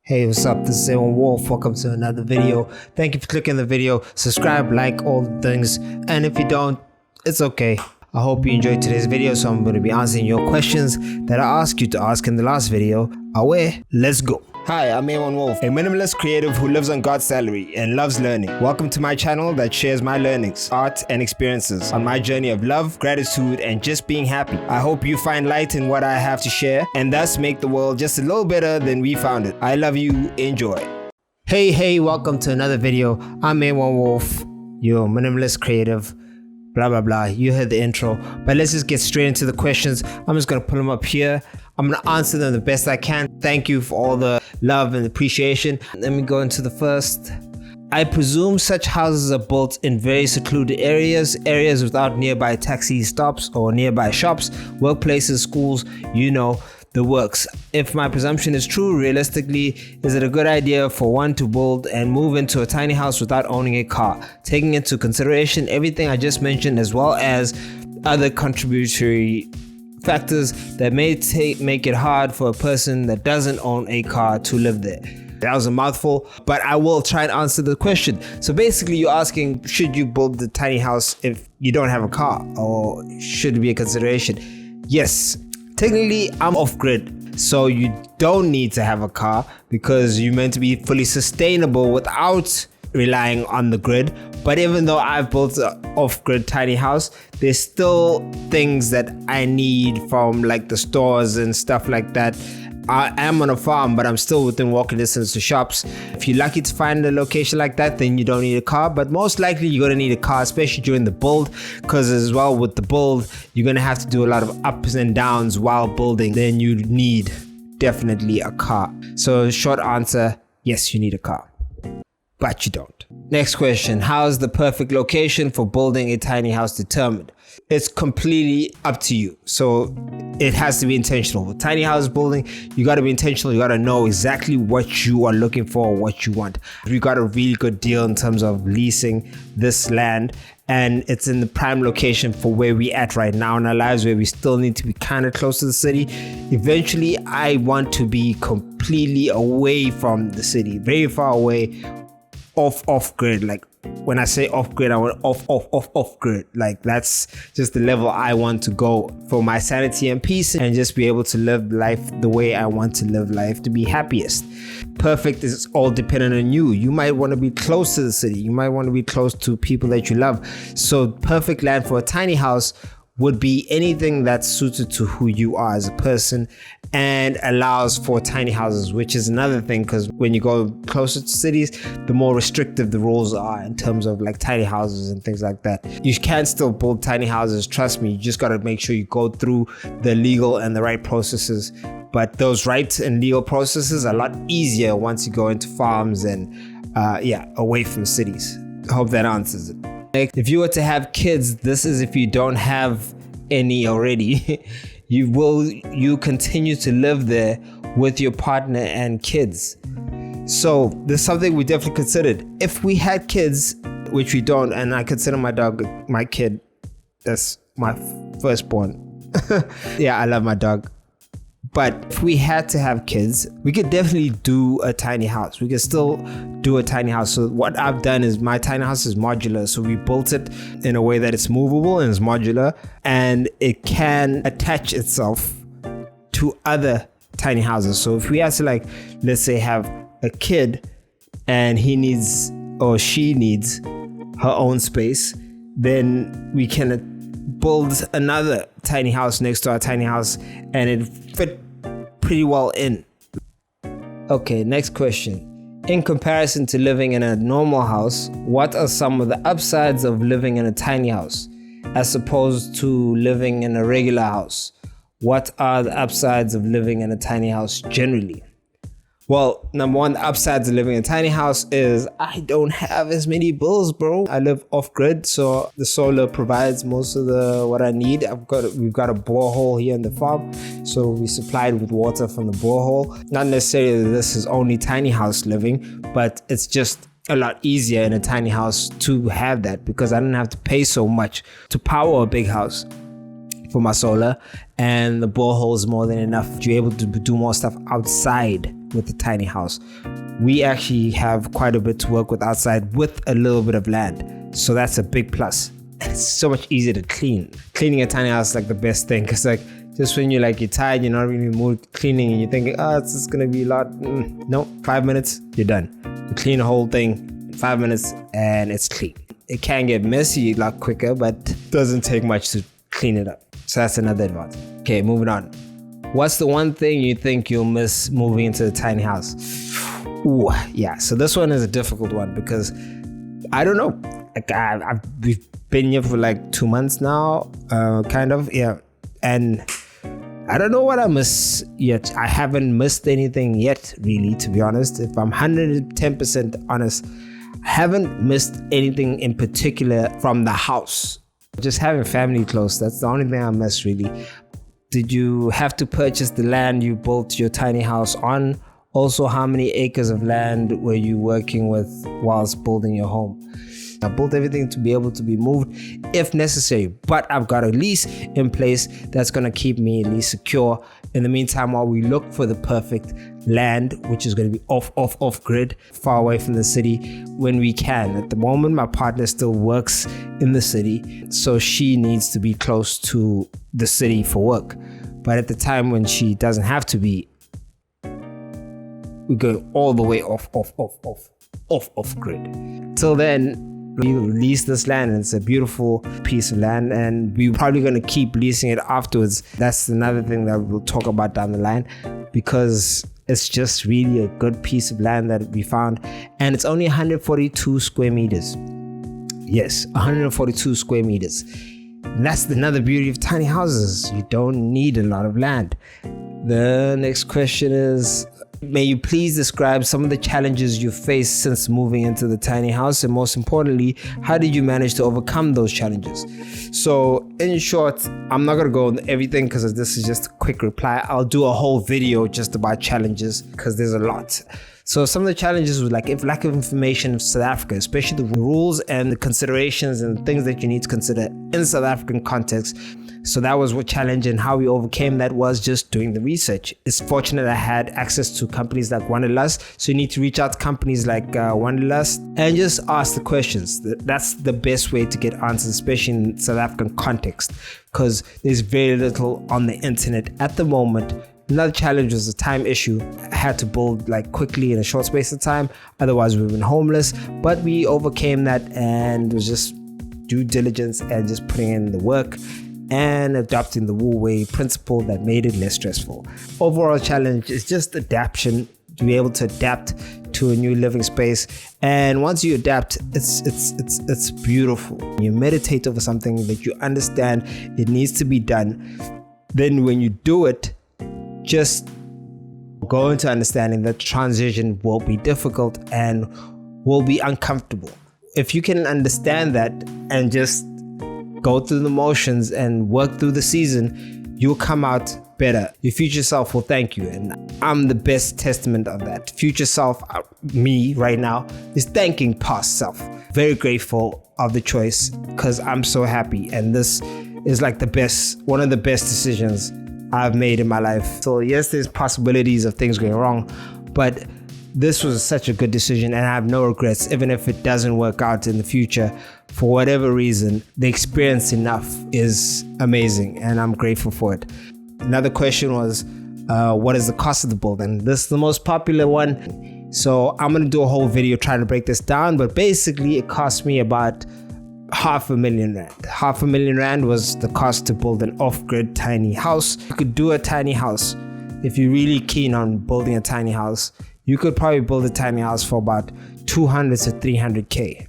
Hey, what's up? This is Aewon Wolf. Welcome to another video. Thank you for clicking the video. Subscribe, like, all the things. And if you don't, it's okay. I hope you enjoyed today's video, so I'm going to be answering your questions that I asked you to ask in the last video. Away, let's go. Hi, I'm Aewon Wolf, a minimalist creative who lives on God's salary and loves learning. Welcome to my channel that shares my learnings, art, and experiences on my journey of love, gratitude, and just being happy. I hope you find light in what I have to share and thus make the world just a little better than we found it. I love you. Enjoy. Hey, welcome to another video. I'm Aewon Wolf, your minimalist creative. Blah blah blah, you heard the intro, but let's just get straight into the questions. I'm just gonna pull them up here. I'm gonna answer them the best I can. Thank you for all the love and appreciation. Let me go into the first. I presume such houses are built in very secluded areas without nearby taxi stops or nearby shops, workplaces, schools, you know, the works. If my presumption is true, realistically, is it a good idea for one to build and move into a tiny house without owning a car, taking into consideration everything I just mentioned as well as other contributory factors that may make it hard for a person that doesn't own a car to live there? That was a mouthful, but I will try and answer the question. So basically you're asking, should you build the tiny house if you don't have a car, or should it be a consideration? Yes. Technically, I'm off-grid, so you don't need to have a car because you're meant to be fully sustainable without relying on the grid. But even though I've built an off-grid tiny house, there's still things that I need from like the stores and stuff like that. I am on a farm, but I'm still within walking distance to shops. If you're lucky to find a location like that, then you don't need a car, but most likely you're gonna need a car, especially during the build, because as well with the build, you're gonna have to do a lot of ups and downs while building. Then you need definitely a car. So short answer, yes, you need a car, but you don't. Next question, how is the perfect location for building a tiny house determined? It's completely up to you. So it has to be intentional. With tiny house building, you got to be intentional. You got to know exactly what you are looking for, what you want. We got a really good deal in terms of leasing this land, and it's in the prime location for where we at right now in our lives, where we still need to be kind of close to the city. Eventually, I want to be completely away from the city, very far away, off grid. Like when I say off grid, I want off grid. Like that's just the level I want to go for my sanity and peace, and just be able to live life the way I want to live life, to be happiest. Perfect is all dependent on you. You might want to be close to the city. You might want to be close to people that you love. So perfect land for a tiny house would be anything that's suited to who you are as a person and allows for tiny houses, which is another thing, because when you go closer to cities, the more restrictive the rules are in terms of like tiny houses and things like that. You can still build tiny houses, trust me. You just got to make sure you go through the legal and the right processes. But those rights and legal processes are a lot easier once you go into farms and away from cities. I hope that answers it. If you were to have kids, this is if you don't have any already, you continue to live there with your partner and kids. So there's something we definitely considered. If we had kids, which we don't, and I consider my dog my kid, that's my firstborn. Yeah, I love my dog. But if we had to have kids, we could definitely do a tiny house. We could still do a tiny house. So what I've done is my tiny house is modular. So we built it in a way that it's movable and it's modular, and it can attach itself to other tiny houses. So if we had to, like, let's say have a kid and he needs or she needs her own space, then we can build another tiny house next to our tiny house, and it fit pretty well in. Okay, next question. In comparison to living in a normal house, what are some of the upsides of living in a tiny house as opposed to living in a regular house? What are the upsides of living in a tiny house generally? Well, number one, the upsides of living in a tiny house is I don't have as many bills, bro. I live off grid, so the solar provides most of what I need. We've got a borehole here in the farm, so we supplied with water from the borehole. Not necessarily that this is only tiny house living, but it's just a lot easier in a tiny house to have that, because I didn't have to pay so much to power a big house for my solar, and the borehole is more than enough. You're able to do more stuff outside with a tiny house. We actually have quite a bit to work with outside with a little bit of land. So that's a big plus. And it's so much easier to clean. Cleaning a tiny house is like the best thing, because like just when you're tired, you're not really moved cleaning, and you're thinking, oh, it's just gonna be a lot. No, 5 minutes, you're done. You clean the whole thing in 5 minutes and it's clean. It can get messy a lot quicker, but it doesn't take much to clean it up. So that's another advantage. Okay, moving on. What's the one thing you think you'll miss moving into a tiny house? Ooh, yeah. So this one is a difficult one because I don't know. Like we've been here for like 2 months now, kind of, yeah. And I don't know what I miss yet. I haven't missed anything yet, really, to be honest. If I'm 110% honest, I haven't missed anything in particular from the house. Just having family close, that's the only thing I miss, really. Did you have to purchase the land you built your tiny house on? Also, how many acres of land were you working with whilst building your home? I built everything to be able to be moved if necessary, but I've got a lease in place that's going to keep me at least secure in the meantime while we look for the perfect land, which is going to be off grid, far away from the city when we can. At the moment, my partner still works in the city, so she needs to be close to the city for work. But at the time when she doesn't have to be, we go all the way off grid. Till then, we lease this land, and it's a beautiful piece of land, and we're probably going to keep leasing it afterwards. That's another thing that we'll talk about down the line, because it's just really a good piece of land that we found, and it's only 142 square meters. Yes, 142 square meters. And that's another beauty of tiny houses. You don't need a lot of land. The next question is, may you please describe some of the challenges you faced since moving into the tiny house, and most importantly, how did you manage to overcome those challenges? So in short, I'm not going to go on everything because this is just a quick reply. I'll do a whole video just about challenges because there's a lot. So some of the challenges was like lack of information of South Africa, especially the rules and the considerations and things that you need to consider in South African context. So that was what challenge, and how we overcame that was just doing the research. It's fortunate I had access to companies like Wanderlust. So you need to reach out to companies like Wanderlust and just ask the questions. That's the best way to get answers, especially in South African context, because there's very little on the internet at the moment. Another challenge was a time issue. I had to build quickly in a short space of time. Otherwise, we would have been homeless. But we overcame that, and it was just due diligence and just putting in the work and adopting the Wu Wei principle that made it less stressful. Overall challenge is just adaptation, to be able to adapt to a new living space. And once you adapt, it's beautiful. You meditate over something that you understand it needs to be done. Then when you do it, just go into understanding that transition will be difficult and will be uncomfortable. If you can understand that and just go through the motions and work through the season, you'll come out better. Your future self will thank you, and I'm the best testament of that. Future self, me right now, is thanking past self. Very grateful of the choice because I'm so happy, and this is one of the best decisions I've made in my life. So yes, there's possibilities of things going wrong, but this was such a good decision, and I have no regrets. Even if it doesn't work out in the future for whatever reason, the experience enough is amazing, and I'm grateful for it. Another question was, what is the cost of the build? And this is the most popular one. So I'm going to do a whole video trying to break this down, but basically it cost me about R500,000. R500,000 was the cost to build an off-grid tiny house. You could do a tiny house. If you're really keen on building a tiny house, you could probably build a tiny house for about 200 to 300K.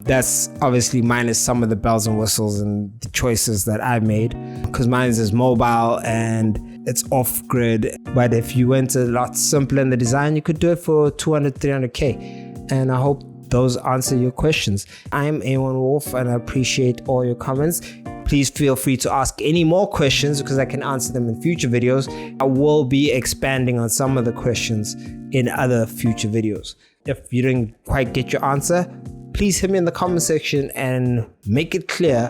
That's obviously minus some of the bells and whistles and the choices that I made, because mine is mobile and it's off grid. But if you went a lot simpler in the design, you could do it for 200, 300K. And I hope those answer your questions. I'm Aewon Wolf, and I appreciate all your comments. Please feel free to ask any more questions because I can answer them in future videos. I will be expanding on some of the questions in other future videos. If you didn't quite get your answer, please hit me in the comment section and make it clear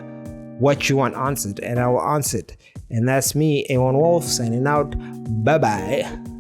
what you want answered, and I will answer it. And that's me, Aewon Wolf, signing out. Bye bye.